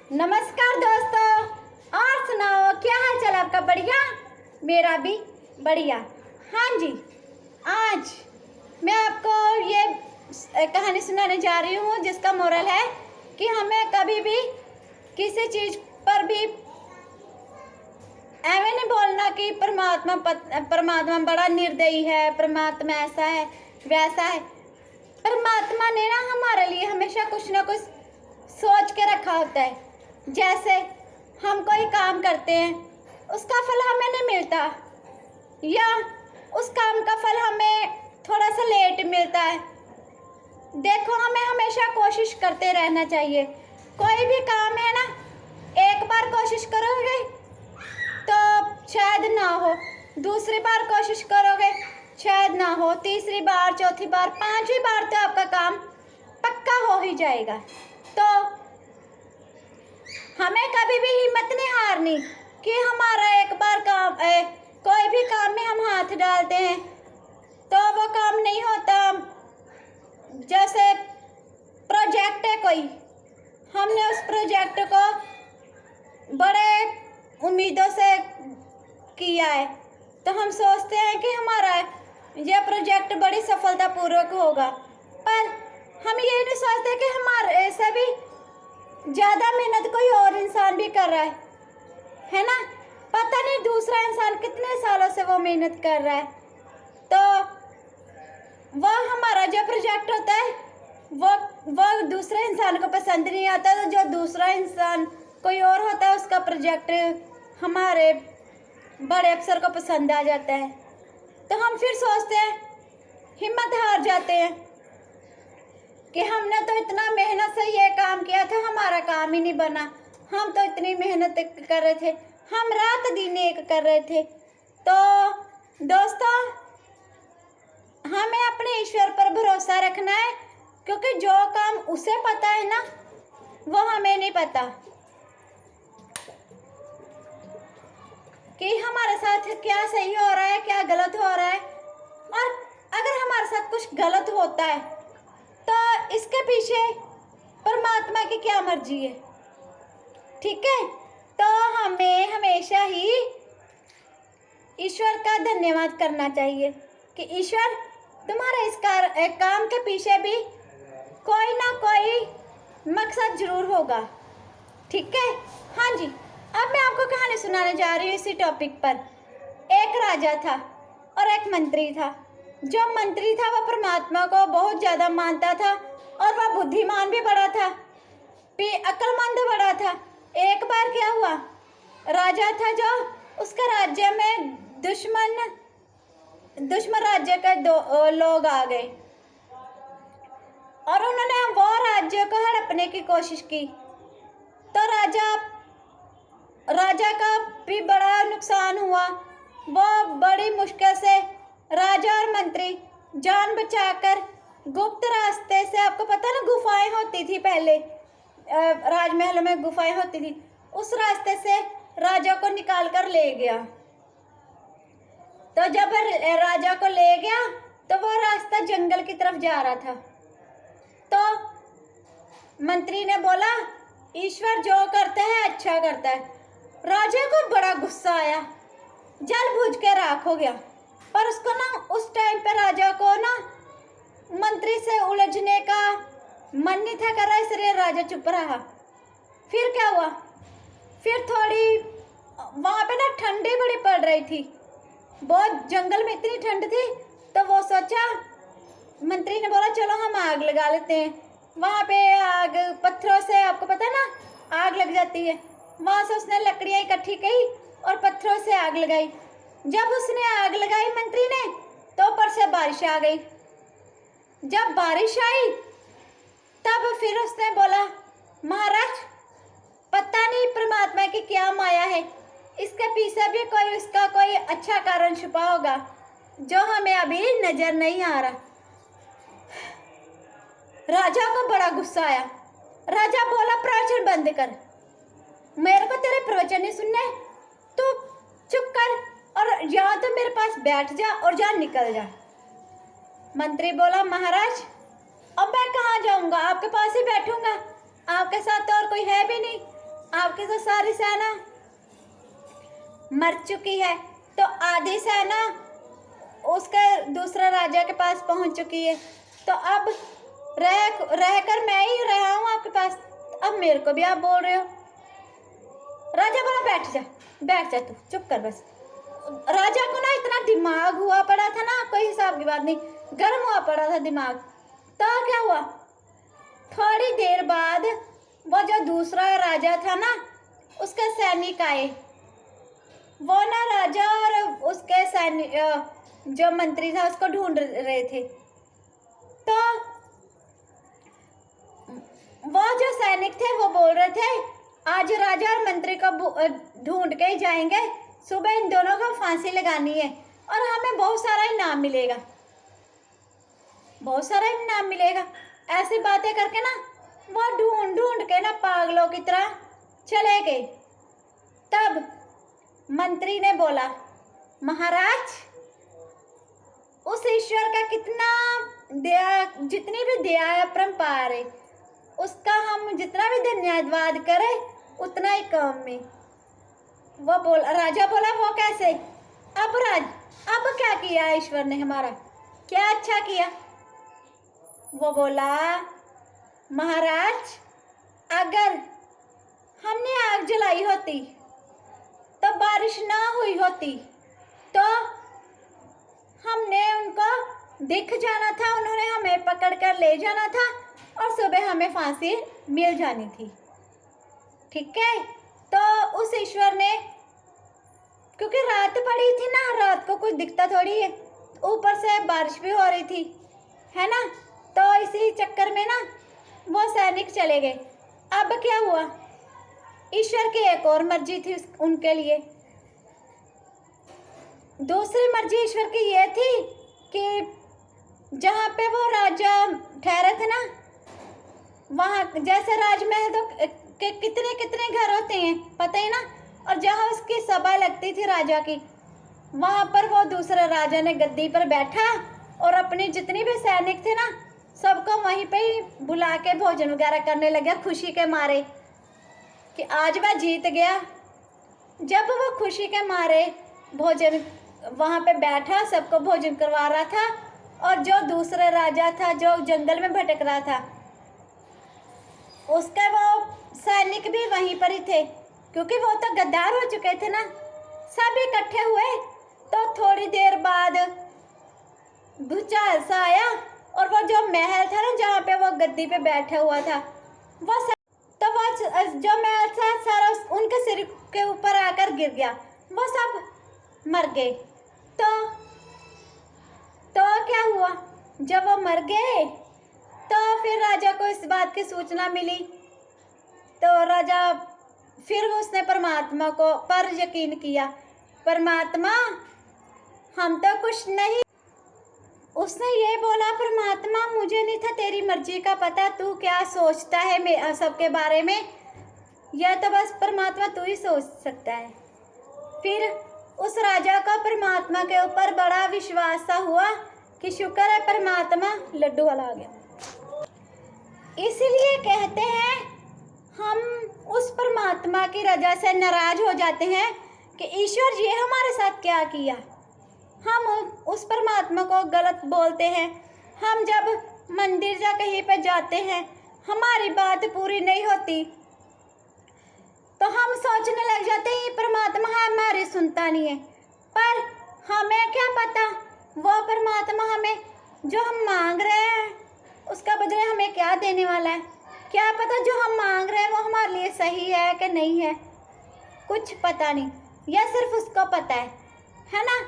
नमस्कार दोस्तों। और सुनाओ, क्या हाल चाल आपका? बढ़िया? मेरा भी बढ़िया। हाँ जी, आज मैं आपको ये कहानी सुनाने जा रही हूँ जिसका मोरल है कि हमें कभी भी किसी चीज़ पर भी ऐਵੇਂ नहीं बोलना कि परमात्मा बड़ा निर्दयी है, परमात्मा ऐसा है वैसा है। परमात्मा ने ना हमारे लिए हमेशा कुछ ना कुछ सोच के रखा होता है। जैसे हम कोई काम करते हैं, उसका फल हमें नहीं मिलता, या उस काम का फल हमें थोड़ा सा लेट मिलता है। देखो, हमें हमेशा कोशिश करते रहना चाहिए। कोई भी काम है ना, एक बार कोशिश करोगे तो शायद ना हो, दूसरी बार कोशिश करोगे शायद ना हो, तीसरी बार, चौथी बार, पांचवी बार तो आपका काम पक्का हो ही जाएगा। तो हमें कभी भी हिम्मत नहीं हारनी कि हमारा एक बार काम कोई भी काम में हम हाथ डालते हैं तो वो काम नहीं होता। जैसे प्रोजेक्ट है कोई, हमने उस प्रोजेक्ट को बड़े उम्मीदों से किया है, तो हम सोचते हैं कि हमारा यह प्रोजेक्ट बड़ी सफलतापूर्वक होगा, पर हम ये नहीं सोचते कि हमारे से भी ज़्यादा मेहनत कोई और इंसान भी कर रहा है ना। पता नहीं दूसरा इंसान कितने सालों से वो मेहनत कर रहा है, तो वो हमारा जो प्रोजेक्ट होता है वो दूसरे इंसान को पसंद नहीं आता। तो जो दूसरा इंसान कोई और होता है, उसका प्रोजेक्ट हमारे बड़े अफसर को पसंद आ जाता है, तो हम फिर सोचते हैं, हिम्मत हार जाते हैं कि हमने तो इतना मेहनत से ये काम किया था, हमारा काम ही नहीं बना। हम तो इतनी मेहनत कर रहे थे, हम रात दिन एक कर रहे थे। तो दोस्तों, हमें अपने ईश्वर पर भरोसा रखना है, क्योंकि जो काम उसे पता है ना, वो हमें नहीं पता कि हमारे साथ क्या सही हो रहा है, क्या गलत हो रहा है। और अगर हमारे साथ कुछ गलत होता है तो इसके पीछे परमात्मा की क्या मर्जी है, ठीक है। तो हमें हमेशा ही ईश्वर का धन्यवाद करना चाहिए कि ईश्वर, तुम्हारे इस काम के पीछे भी कोई ना कोई मकसद जरूर होगा, ठीक है। हाँ जी, अब मैं आपको कहानी सुनाने जा रही हूँ इसी टॉपिक पर। एक राजा था और एक मंत्री था। जो मंत्री था वो परमात्मा को बहुत ज़्यादा मानता था, और वह बुद्धिमान भी बड़ा था, भी अक्लमंद बड़ा था। एक बार क्या हुआ, राजा था जो उसके राज्य में दुश्मन राज्य के दो लोग आ गए, और उन्होंने वो राज्य को हड़पने की कोशिश की। तो राजा का भी बड़ा नुकसान हुआ। वो बड़ी मुश्किल से राजा और मंत्री जान बचाकर गुप्त रास्ते से, आपको पता ना गुफाएं होती थी पहले, राजमहल में गुफाएं होती थी, उस रास्ते से राजा को निकाल कर ले गया। तो जब राजा को ले गया तो वो रास्ता जंगल की तरफ जा रहा था। तो मंत्री ने बोला, ईश्वर जो करता है अच्छा करता है। राजा को बड़ा गुस्सा आया, जल बुझ के राख हो गया। पर उसको ना उस टाइम पे राजा को ना मंत्री से उलझने का मन नहीं था कर रहा, इसलिए राजा चुप रहा। फिर क्या हुआ, फिर थोड़ी वहाँ पे ना ठंडी बड़ी पड़ रही थी, बहुत जंगल में इतनी ठंड थी। तो वो सोचा, मंत्री ने बोला चलो हम आग लगा लेते हैं। वहाँ पे आग, पत्थरों से, आपको पता है ना आग लग जाती है। वहाँ से उसने लकड़ियाँ इकट्ठी की और पत्थरों से आग लगाई। जब उसने आग लगाई मंत्री ने, तो ऊपर से बारिश आ गई। जब बारिश आई तब फिर उसने बोला, महाराज पता नहीं परमात्मा की क्या माया है, इसके पीछे भी इसका कोई अच्छा कारण छुपा होगा जो हमें अभी नजर नहीं आ रहा। राजा को बड़ा गुस्सा आया। राजा बोला, प्रवचन बंद कर, मेरे को तेरे प्रवचन नहीं सुनने, तू चुप कर और या तो मेरे पास बैठ जा और जा निकल जा। मंत्री बोला, महाराज अब मैं कहाँ जाऊंगा, आपके पास ही बैठूंगा, आपके साथ तो और कोई है भी नहीं। आपकी तो सारी सेना मर चुकी है, तो आधी सेना उसके दूसरे राजा के पास पहुंच चुकी है। तो अब रहकर मैं ही रहा हूँ आपके पास, अब मेरे को भी आप बोल रहे हो। राजा बोला बैठ जा, तू चुप कर बस। राजा को ना इतना दिमाग हुआ पड़ा था ना, कोई हिसाब की बात नहीं, गर्म हुआ पड़ा था दिमाग। तो क्या हुआ, थोड़ी देर बाद वो जो दूसरा राजा था ना, उसके सैनिक आए। वो ना राजा और उसके सैनिक जो मंत्री था उसको ढूंढ रहे थे। तो वो जो सैनिक थे वो बोल रहे थे आज राजा और मंत्री को ढूंढ के ही जाएंगे, सुबह इन दोनों को फांसी लगानी है और हमें बहुत सारा इनाम मिलेगा, बहुत सारा इनाम मिलेगा। ऐसी बातें करके ना वो ढूंढ ढूंढ के ना पागलों की तरह चले गए। तब मंत्री ने बोला, महाराज, उस ईश्वर का कितना दया, जितनी भी दया है अपरंपार है, उसका हम जितना भी धन्यवाद करें उतना ही कम में। राजा बोला, वो कैसे? अब क्या किया ईश्वर ने हमारा, क्या अच्छा किया? वो बोला, महाराज, अगर हमने आग जलाई होती तो बारिश ना हुई होती, तो हमने उनको दिख जाना था, उन्होंने हमें पकड़ कर ले जाना था और सुबह हमें फांसी मिल जानी थी। ठीक है, तो उस ईश्वर ने, क्योंकि रात पड़ी थी ना, रात को कुछ दिखता थोड़ी है, ऊपर से बारिश भी हो रही थी, है ना, तो इसी चक्कर में ना वो सैनिक चले गए। अब क्या हुआ, ईश्वर की एक और मर्जी थी उनके लिए। दूसरी मर्जी ईश्वर की ये थी कि जहाँ पे वो राजा ठहरे थे ना, वहाँ जैसे राजमहल तो कितने कितने घर होते हैं पता ही ना, और जहाँ उसकी सभा लगती थी राजा की, वहाँ पर वो दूसरे राजा ने गद्दी पर बैठा और अपने जितने भी सैनिक थे ना, सबको वहीं पे ही बुला के भोजन वगैरह करने लगा, खुशी के मारे कि आज वह जीत गया। जब वो खुशी के मारे भोजन वहाँ पे बैठा, सबको भोजन करवा रहा था, और जो दूसरे राजा था जो जंगल में भटक रहा था, उसके वो सैनिक भी वहीं पर ही थे, क्योंकि वो तो गद्दार हो चुके थे ना। सब इकट्ठे हुए तो थोड़ी देर बाद भूचाल सा आया और वो जो महल था ना, जहाँ पे वो गद्दी पे बैठा हुआ था, वो जो महल था सारा उनके सिर के ऊपर आकर गिर गया, वो सब मर गए। तो क्या हुआ, जब वो मर गए तो फिर राजा को इस बात की सूचना मिली, तो राजा फिर उसने परमात्मा को पर यकीन किया, परमात्मा हम तो कुछ नहीं, उसने ये बोला, परमात्मा मुझे नहीं था तेरी मर्जी का पता, तू क्या सोचता है सबके बारे में, यह तो बस परमात्मा तू ही सोच सकता है। फिर उस राजा का परमात्मा के ऊपर बड़ा विश्वास सा हुआ कि शुक्र है परमात्मा लड्डू वाला आ गया। इसलिए कहते हैं हम उस परमात्मा की रजा से नाराज हो जाते हैं कि ईश्वर जी हमारे साथ क्या किया। हम उस परमात्मा को गलत बोलते हैं। हम जब मंदिर या कहीं पर जाते हैं, हमारी बात पूरी नहीं होती तो हम सोचने लग जाते हैं परमात्मा हमारी सुनता नहीं है। पर हमें क्या पता वो परमात्मा हमें जो हम मांग रहे हैं उसका बदले हमें क्या देने वाला है। क्या पता जो हम मांग रहे हैं वो हमारे लिए सही है कि नहीं है, कुछ पता नहीं, यह सिर्फ उसको पता है ना।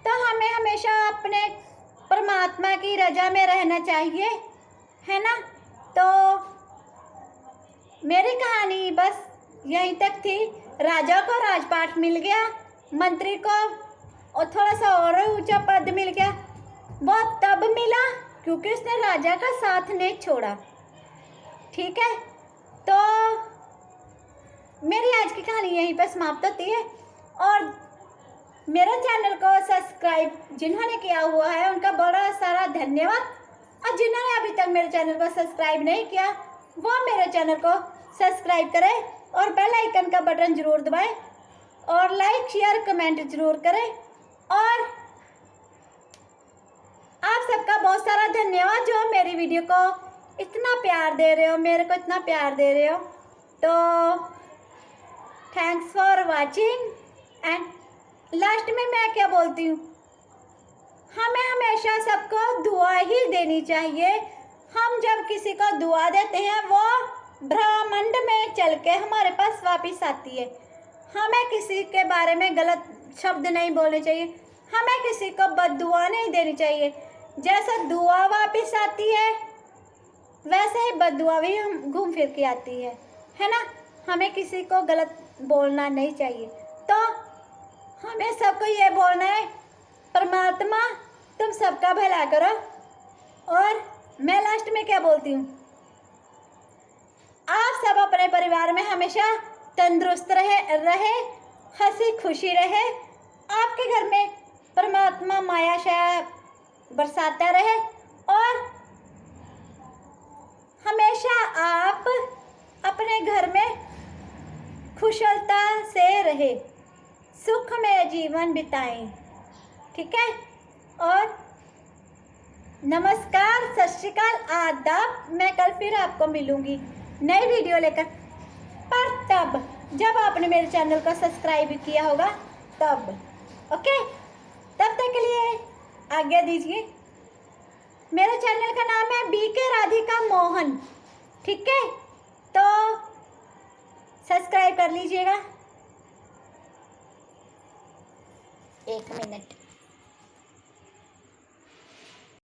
तो हमें हमेशा अपने परमात्मा की रजा में रहना चाहिए, है ना। तो मेरी कहानी बस यहीं तक थी। राजा को राजपाट मिल गया, मंत्री को और थोड़ा सा और ऊंचा पद मिल गया। वो तब मिला क्योंकि उसने राजा का साथ नहीं छोड़ा। ठीक है, तो मेरी आज की कहानी यहीं पर समाप्त होती है। और मेरे चैनल को सब्सक्राइब जिन्होंने किया हुआ है उनका बड़ा सारा धन्यवाद, और जिन्होंने अभी तक मेरे चैनल को सब्सक्राइब नहीं किया वो मेरे चैनल को सब्सक्राइब करें। और बेल आइकन का बटन ज़रूर दबाएं और लाइक शेयर कमेंट ज़रूर करें। और आप सबका बहुत सारा धन्यवाद जो मेरी वीडियो को इतना प्यार दे रहे हो, मेरे को इतना प्यार दे रहे हो। तो thanks for watching. And last में मैं क्या बोलती हूँ, हमें हमेशा सबको दुआ ही देनी चाहिए। हम जब किसी को दुआ देते हैं वो ब्रह्मांड में चल के हमारे पास वापस आती है। हमें किसी के बारे में गलत शब्द नहीं बोलने चाहिए, हमें किसी को बद्दुआ नहीं देनी चाहिए। जैसा दुआ वापस आती है वैसे ही बद्दुआ भी हम घूम फिर के आती है ना। हमें किसी को गलत बोलना नहीं चाहिए। तो हमें सबको ये बोलना है, परमात्मा तुम सबका भला करो। और मैं लास्ट में क्या बोलती हूँ, आप सब अपने परिवार में हमेशा तंदुरुस्त रहे, हंसी खुशी रहे, आपके घर में परमात्मा माया शाया बरसाता रहे और हमेशा आप अपने घर में खुशहालता से रहे, सुख में जीवन बिताएं। ठीक है। और नमस्कार, सत श्री अकाल, आदाब। मैं कल फिर आपको मिलूंगी नई वीडियो लेकर, पर तब जब आपने मेरे चैनल को सब्सक्राइब किया होगा तब। ओके, तब तक के लिए आज्ञा दीजिए। मेरे चैनल का नाम है BK राधिका मोहन। ठीक है, तो सब्सक्राइब कर लीजिएगा। 1 मिनट।